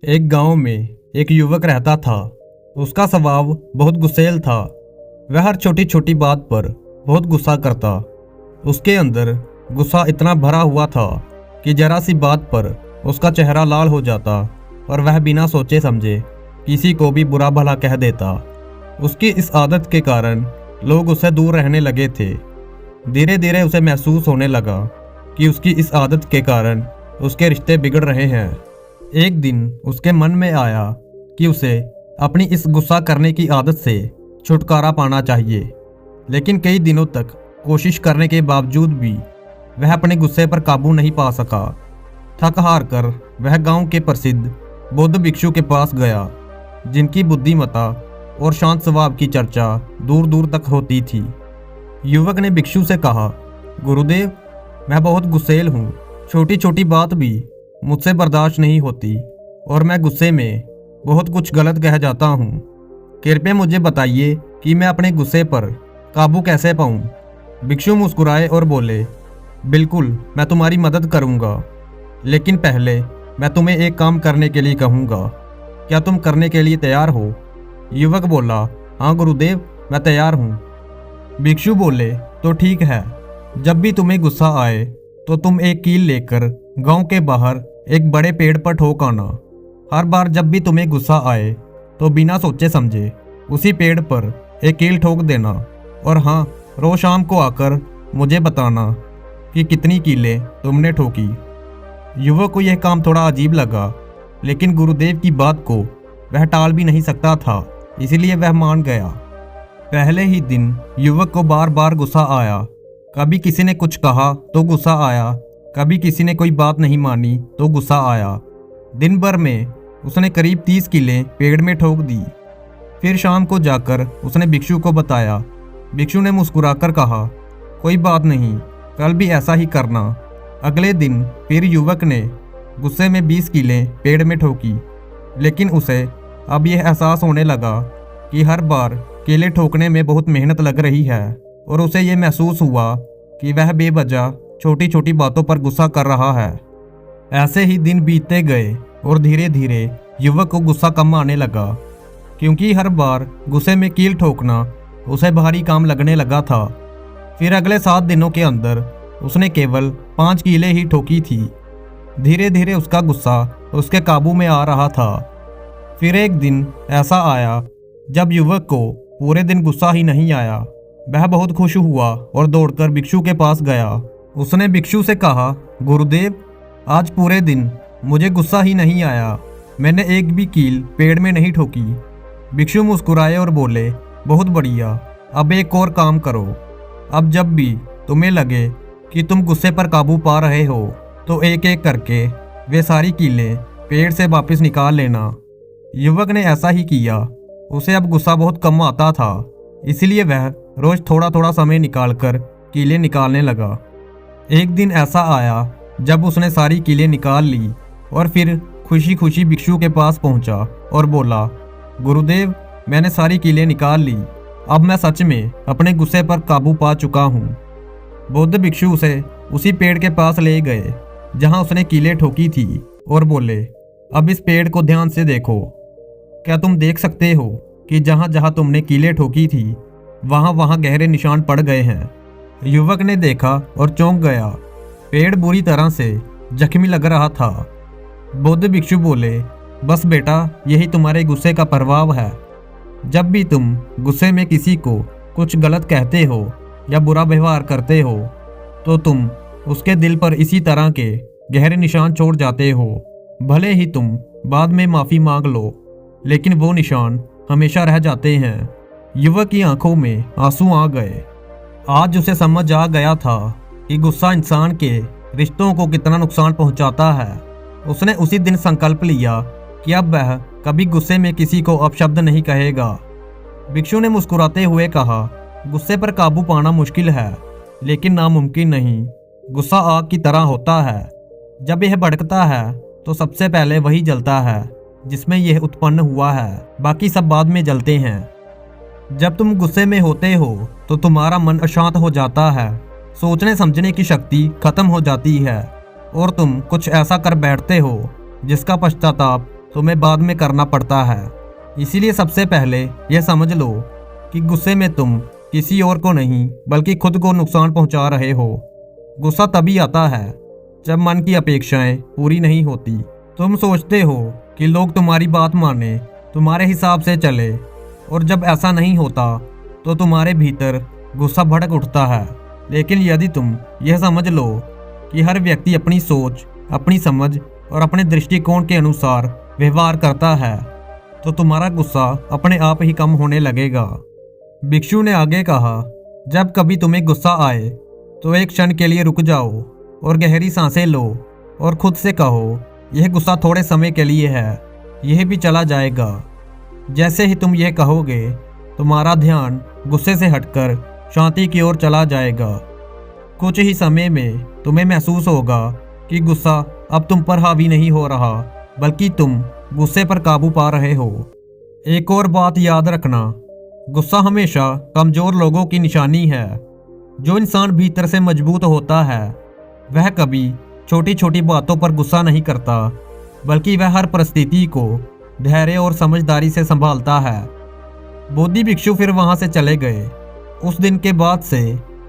एक गांव में एक युवक रहता था। उसका स्वभाव बहुत गुस्सैल था। वह हर छोटी छोटी बात पर बहुत गुस्सा करता। उसके अंदर गुस्सा इतना भरा हुआ था कि जरा सी बात पर उसका चेहरा लाल हो जाता और वह बिना सोचे समझे किसी को भी बुरा भला कह देता। उसकी इस आदत के कारण लोग उससे दूर रहने लगे थे। धीरे धीरे उसे महसूस होने लगा कि उसकी इस आदत के कारण उसके रिश्ते बिगड़ रहे हैं। एक दिन उसके मन में आया कि उसे अपनी इस गुस्सा करने की आदत से छुटकारा पाना चाहिए। लेकिन कई दिनों तक कोशिश करने के बावजूद भी वह अपने गुस्से पर काबू नहीं पा सका। थक हार कर वह गांव के प्रसिद्ध बौद्ध भिक्षु के पास गया, जिनकी बुद्धिमत्ता और शांत स्वभाव की चर्चा दूर दूर तक होती थी। युवक ने भिक्षु से कहा, गुरुदेव, मैं बहुत गुस्सैल हूँ। छोटी छोटी बात भी मुझसे बर्दाश्त नहीं होती और मैं गुस्से में बहुत कुछ गलत कह जाता हूँ। कृपया मुझे बताइए कि मैं अपने गुस्से पर काबू कैसे पाऊँ। भिक्षु मुस्कुराए और बोले, बिल्कुल, मैं तुम्हारी मदद करूँगा, लेकिन पहले मैं तुम्हें एक काम करने के लिए कहूँगा। क्या तुम करने के लिए तैयार हो? युवक बोला, हाँ गुरुदेव, मैं तैयार हूँ। भिक्षु बोले, तो ठीक है। जब भी तुम्हें गुस्सा आए तो तुम एक कील लेकर गांव के बाहर एक बड़े पेड़ पर ठोक आना। हर बार जब भी तुम्हें गुस्सा आए तो बिना सोचे समझे उसी पेड़ पर एक कील ठोक देना। और हाँ, रोज शाम को आकर मुझे बताना कि कितनी कीलें तुमने ठोकी। युवक को यह काम थोड़ा अजीब लगा, लेकिन गुरुदेव की बात को वह टाल भी नहीं सकता था, इसलिए वह मान गया। पहले ही दिन युवक को बार बार गुस्सा आया। कभी किसी ने कुछ कहा तो गुस्सा आया, कभी किसी ने कोई बात नहीं मानी तो गुस्सा आया। दिन भर में उसने करीब 30 कीलें पेड़ में ठोक दी। फिर शाम को जाकर उसने भिक्षु को बताया। भिक्षु ने मुस्कुराकर कहा, कोई बात नहीं, कल भी ऐसा ही करना। अगले दिन फिर युवक ने गुस्से में 20 कीलें पेड़ में ठोकी, लेकिन उसे अब यह एहसास होने लगा कि हर बार कीलें ठोकने में बहुत मेहनत लग रही है और उसे यह महसूस हुआ कि वह बेवजह छोटी छोटी बातों पर गुस्सा कर रहा है। ऐसे ही दिन बीतते गए और धीरे धीरे युवक को गुस्सा कम आने लगा, क्योंकि हर बार गुस्से में कील ठोकना उसे भारी काम लगने लगा था। फिर अगले 7 दिनों के अंदर उसने केवल 5 कीलें ही ठोकी थी। धीरे धीरे उसका गुस्सा उसके काबू में आ रहा था। फिर एक दिन ऐसा आया जब युवक को पूरे दिन गुस्सा ही नहीं आया। वह बहुत खुश हुआ और दौड़कर भिक्षु के पास गया। उसने भिक्षु से कहा, गुरुदेव, आज पूरे दिन मुझे गुस्सा ही नहीं आया। मैंने एक भी कील पेड़ में नहीं ठोकी। भिक्षु मुस्कुराए और बोले, बहुत बढ़िया, अब एक और काम करो। अब जब भी तुम्हें लगे कि तुम गुस्से पर काबू पा रहे हो तो एक एक करके वे सारी कीलें पेड़ से वापस निकाल लेना। युवक ने ऐसा ही किया। उसे अब गुस्सा बहुत कम आता था, इसलिए वह रोज थोड़ा थोड़ा समय निकालकर कीलें निकालने लगा। एक दिन ऐसा आया जब उसने सारी कीलें निकाल ली और फिर खुशी खुशी भिक्षु के पास पहुंचा और बोला, गुरुदेव, मैंने सारी कीलें निकाल ली। अब मैं सच में अपने गुस्से पर काबू पा चुका हूँ। बौद्ध भिक्षु उसे उसी पेड़ के पास ले गए जहाँ उसने कीलें ठोकी थी और बोले, अब इस पेड़ को ध्यान से देखो। क्या तुम देख सकते हो कि जहाँ जहाँ तुमने कीलें ठोकी थी वहाँ वहाँ गहरे निशान पड़ गए हैं? युवक ने देखा और चौंक गया। पेड़ बुरी तरह से जख्मी लग रहा था। बौद्ध भिक्षु बोले, बस बेटा, यही तुम्हारे गुस्से का प्रभाव है। जब भी तुम गुस्से में किसी को कुछ गलत कहते हो या बुरा व्यवहार करते हो तो तुम उसके दिल पर इसी तरह के गहरे निशान छोड़ जाते हो। भले ही तुम बाद में माफ़ी मांग लो, लेकिन वो निशान हमेशा रह जाते हैं। युवक की आंखों में आंसू आ गए। आज उसे समझ आ गया था कि गुस्सा इंसान के रिश्तों को कितना नुकसान पहुंचाता है। उसने उसी दिन संकल्प लिया कि अब वह कभी गुस्से में किसी को अपशब्द नहीं कहेगा। भिक्षु ने मुस्कुराते हुए कहा, गुस्से पर काबू पाना मुश्किल है, लेकिन नामुमकिन नहीं। गुस्सा आग की तरह होता है। जब यह भड़कता है तो सबसे पहले वही जलता है जिसमें यह उत्पन्न हुआ है, बाकी सब बाद में जलते हैं। जब तुम गुस्से में होते हो तो तुम्हारा मन अशांत हो जाता है, सोचने समझने की शक्ति खत्म हो जाती है और तुम कुछ ऐसा कर बैठते हो जिसका पश्चाताप तुम्हें बाद में करना पड़ता है। इसीलिए सबसे पहले यह समझ लो कि गुस्से में तुम किसी और को नहीं बल्कि खुद को नुकसान पहुंचा रहे हो। गुस्सा तभी आता है जब मन की अपेक्षाएं पूरी नहीं होती। तुम सोचते हो कि लोग तुम्हारी बात माने, तुम्हारे हिसाब से चले, और जब ऐसा नहीं होता तो तुम्हारे भीतर गुस्सा भड़क उठता है। लेकिन यदि तुम यह समझ लो कि हर व्यक्ति अपनी सोच, अपनी समझ और अपने दृष्टिकोण के अनुसार व्यवहार करता है, तो तुम्हारा गुस्सा अपने आप ही कम होने लगेगा। भिक्षु ने आगे कहा, जब कभी तुम्हें गुस्सा आए तो एक क्षण के लिए रुक जाओ और गहरी सांसें लो और खुद से कहो, यह गुस्सा थोड़े समय के लिए है, यह भी चला जाएगा। जैसे ही तुम यह कहोगे, तुम्हारा ध्यान गुस्से से हटकर शांति की ओर चला जाएगा। कुछ ही समय में तुम्हें महसूस होगा कि गुस्सा अब तुम पर हावी नहीं हो रहा, बल्कि तुम गुस्से पर काबू पा रहे हो। एक और बात याद रखना, गुस्सा हमेशा कमजोर लोगों की निशानी है। जो इंसान भीतर से मजबूत होता है वह कभी छोटी छोटी बातों पर गुस्सा नहीं करता, बल्कि वह हर परिस्थिति को धैर्य और समझदारी से संभालता है। बोधि भिक्षु फिर वहां से चले गए। उस दिन के बाद से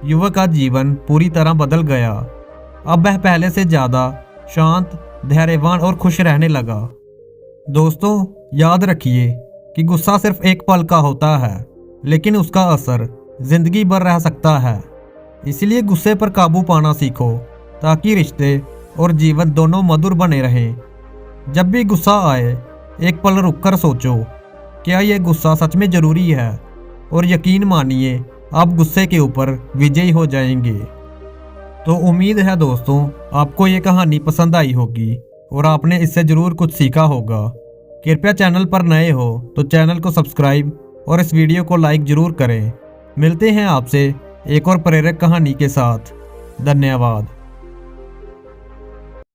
युवक का जीवन पूरी तरह बदल गया। अब वह पहले से ज्यादा शांत, धैर्यवान और खुश रहने लगा। दोस्तों, याद रखिए कि गुस्सा सिर्फ एक पल का होता है, लेकिन उसका असर जिंदगी भर रह सकता है। इसलिए गुस्से पर काबू पाना सीखो ताकि रिश्ते और जीवन दोनों मधुर बने रहें। जब भी गुस्सा आए, एक पल रुककर सोचो, क्या यह गुस्सा सच में जरूरी है? और यकीन मानिए, आप गुस्से के ऊपर विजयी हो जाएंगे। तो उम्मीद है दोस्तों, आपको ये कहानी पसंद आई होगी और आपने इससे जरूर कुछ सीखा होगा। कृपया चैनल पर नए हो तो चैनल को सब्सक्राइब और इस वीडियो को लाइक जरूर करें। मिलते हैं आपसे एक और प्रेरक कहानी के साथ। धन्यवाद।